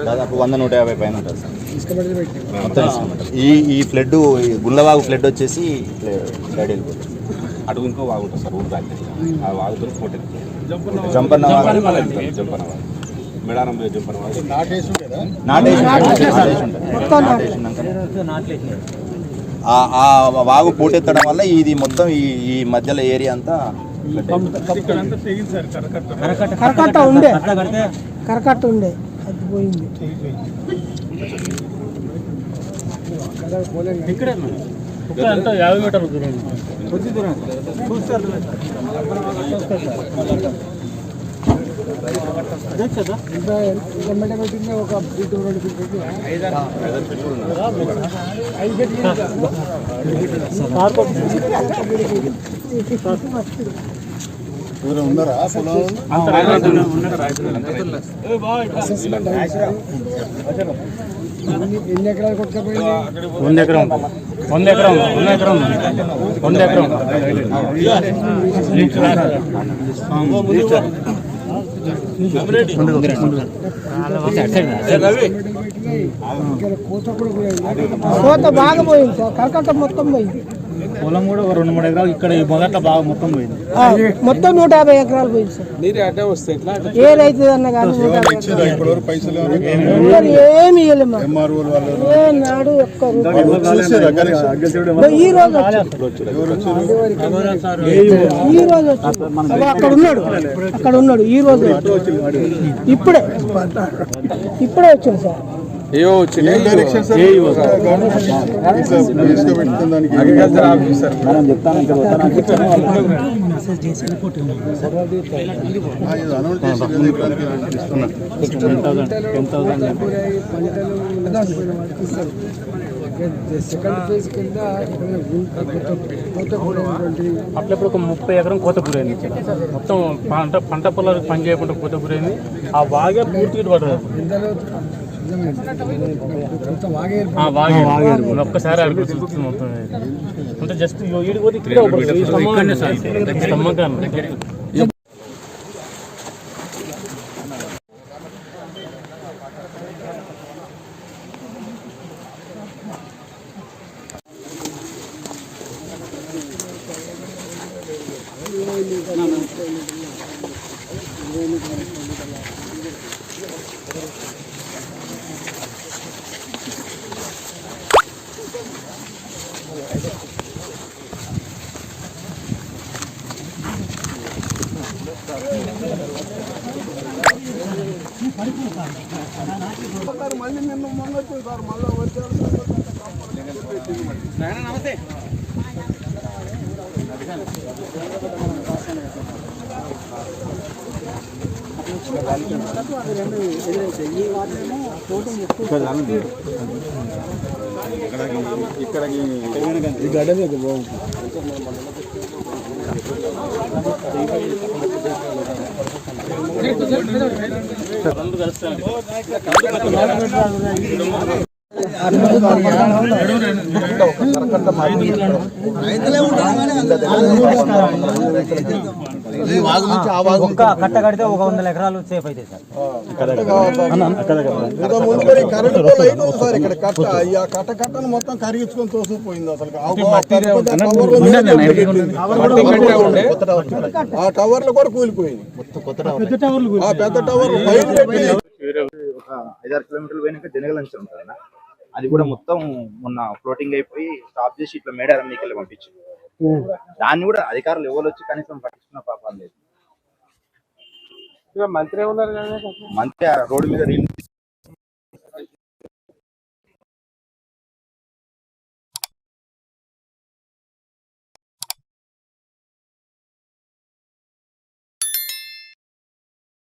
దాదాపు 100-150 పైన ఉంటుంది సార్ మొత్తం. ఈ ఫ్లడ్ గుల్లవాగు ఫ్లడ్ వచ్చేసి సైడ్ వెళ్ళిపోతుంది. అటు ఇంకో వాగు ఉంటుంది సార్, ఊరు దాటి ఆ వాగుతో జంపన్న వాగు, మేడారం జంపన్న వాగు ఆ వాగు పోటెత్తడం వల్ల ఇది మొత్తం ఈ మధ్యలో ఏరియా అంతా కరకట్ట ఉండే అది పోయింది. ఇక్కడ 50 మీటర్ల దూరం కొద్ది దూరం ఒక ఉన్నారా ఎన్ని ఎకరాలు కొట్టుకపోయింది? 100 ఎకరం 100 ఎకరం 100 ఎకరం 100 ఎకరం కోత బాగా పోయింది సార్, కరకట్ట మొత్తం పోయింది. పొలం కూడా 2-3 ఎకరాలు ఇక్కడ మొదట బాగా మొత్తం పోయింది. మొత్తం 150 ఎకరాలు పోయింది సార్. ఏ రైతు అన్న కానీ ఏమి నాడు ఒక్క ఈ రోజు అక్కడ ఉన్నాడు ఈ రోజు ఇప్పుడే వచ్చింది సార్. అట్లప్పుడు ఒక 30 ఎకరం కోత గురైంది. మొత్తం పంట పొలాలకు పని చేయకుండా కోత గురైంది. ఆ వాగే పూర్తిగా పడదు. ఒక్కసారి మొత్తం అంటే జస్ట్ ఈడి పోతే ఇక్కడే స్తంభం కానీ మళ్ళీ నిన్న మొన్న వచ్చింది సార్, మళ్ళీ వచ్చారు. నమస్తే. ఈ గడ్డ మీద బాగుంటుంది. కట్ట కడితే 100 ఎకరాలు సేఫ్ అయితే సార్. కట్టను మొత్తం కరిగించుకొని తోసుకుపోయింది. అసలు ఆ టవర్లు కూడా కూలిపోయింది. ఆ పెద్ద టవర్ 5-6 కిలోమీటర్లు పోయినాక జనగలంచ ఉంటుంది. అది కూడా మొత్తం మొన్న ఫ్లోటింగ్ అయిపోయి స్టాప్ చేసి ఇట్లా మేడారం మీకెళ్ళి పంపించింది. దాన్ని కూడా అధికారులు ఎవరు వచ్చి కనీసం పట్టించుకున్న పాపం లేదు. మంత్రి రోడ్డు మీద